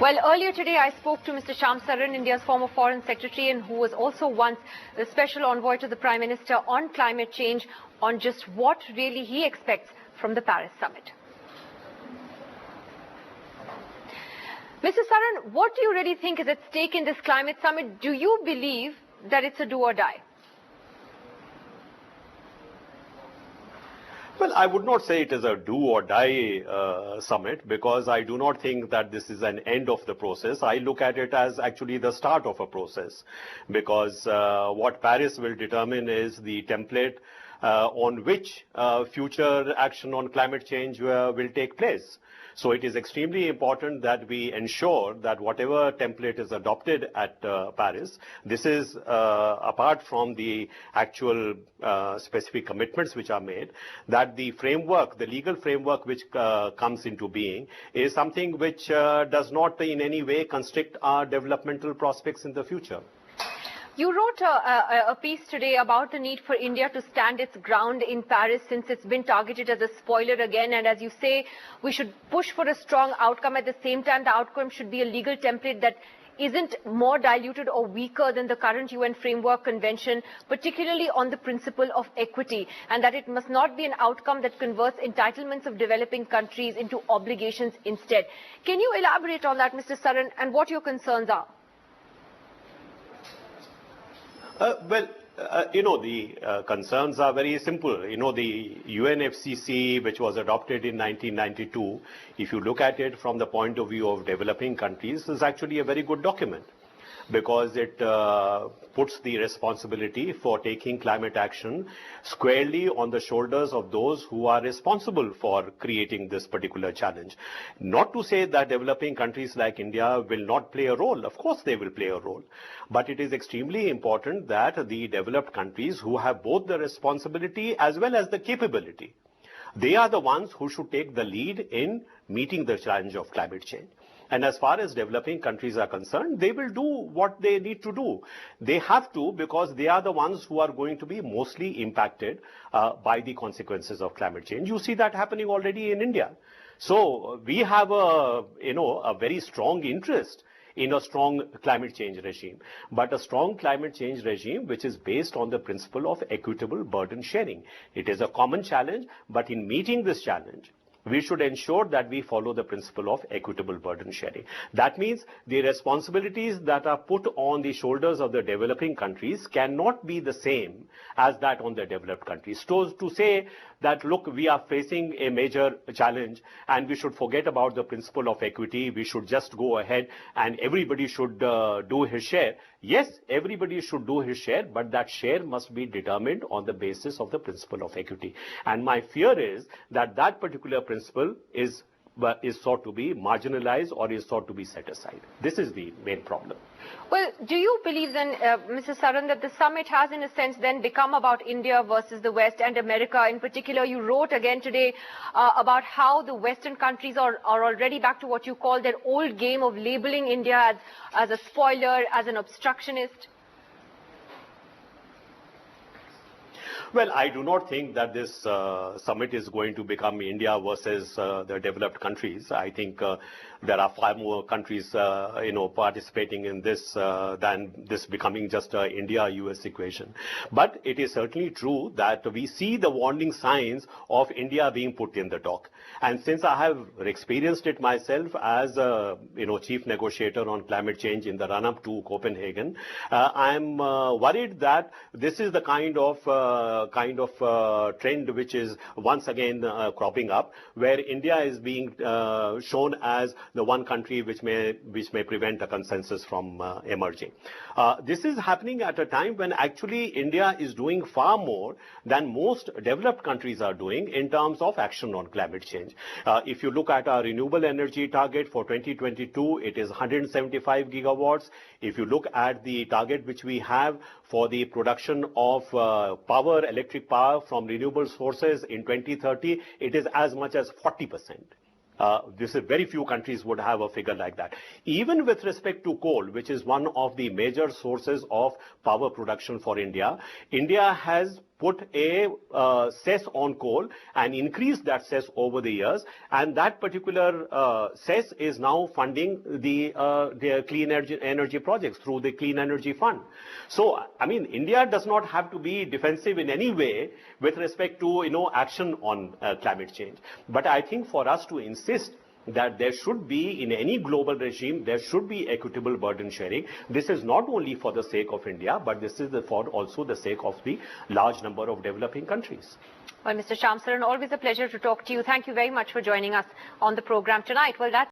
Well, earlier today I spoke to Mr. Shyam Saran, India's former foreign secretary and who was also once the special envoy to the Prime Minister on climate change, on just what really he expects from the Paris summit. Mr. Saran, what do you really think is at stake in this climate summit? Do you believe that it's a do or die? Well, I would not say it is a do or die summit, because I do not think that this is an end of the process. I look at it as actually the start of a process, because what Paris will determine is the template on which future action on climate change will take place. So it is extremely important that we ensure that whatever template is adopted at Paris, this is apart from the actual specific commitments which are made, that the framework, the legal framework which comes into being is something which does not in any way constrict our developmental prospects in the future. You wrote a piece today about the need for India to stand its ground in Paris, since it's been targeted as a spoiler again. And as you say, we should push for a strong outcome. At the same time, the outcome should be a legal template that isn't more diluted or weaker than the current UN Framework Convention, particularly on the principle of equity, and that it must not be an outcome that converts entitlements of developing countries into obligations instead. Can you elaborate on that, Mr. Saran, and what your concerns are? The concerns are very simple. The UNFCCC, which was adopted in 1992, if you look at it from the point of view of developing countries, is actually a very good document, because it puts the responsibility for taking climate action squarely on the shoulders of those who are responsible for creating this particular challenge. Not to say that developing countries like India will not play a role. Of course they will play a role. But it is extremely important that the developed countries, who have both the responsibility as well as the capability, they are the ones who should take the lead in meeting the challenge of climate change. And as far as developing countries are concerned, they will do what they need to do. They have to, because they are the ones who are going to be mostly impacted by the consequences of climate change. You see that happening already in India. So we have a very strong interest in a strong climate change regime, but a strong climate change regime which is based on the principle of equitable burden sharing. It is a common challenge, but in meeting this challenge, we should ensure that we follow the principle of equitable burden sharing. That means the responsibilities that are put on the shoulders of the developing countries cannot be the same as that on the developed countries. So to say that, look, we are facing a major challenge and we should forget about the principle of equity, we should just go ahead and everybody should do his share. Yes, everybody should do his share, but that share must be determined on the basis of the principle of equity. And my fear is that that particular principle is sought to be marginalized or is sought to be set aside. This is the main problem. Well, do you believe then, Mr. Saran, that the summit has in a sense then become about India versus the West and America in particular? You wrote again today about how the Western countries are already back to what you call their old game of labeling India as a spoiler, as an obstructionist. Well, I do not think that this summit is going to become India versus the developed countries. I think there are far more countries, participating in this than this becoming just a India-US equation. But it is certainly true that we see the warning signs of India being put in the dock. And since I have experienced it myself as a chief negotiator on climate change in the run-up to Copenhagen, I am worried that this is the kind of trend which is once again cropping up, where India is being shown as the one country which may prevent a consensus from emerging. This is happening at a time when actually India is doing far more than most developed countries are doing in terms of action on climate change. If you look at our renewable energy target for 2022, it is 175 gigawatts. If you look at the target which we have for the production of electric power from renewable sources in 2030, it is as much as 40%. This is very few countries would have a figure like that. Even with respect to coal, which is one of the major sources of power production for India, India has put a cess on coal and increased that cess over the years, and that particular cess is now funding the clean energy projects through the Clean Energy Fund. So, I mean, India does not have to be defensive in any way with respect to, action on climate change. But I think for us to insist that there should be, in any global regime, there should be equitable burden sharing. This is not only for the sake of India, but this is for also the sake of the large number of developing countries. Well, Mr. Shyam Saran, always a pleasure to talk to you. Thank you very much for joining us on the program tonight. Well, that's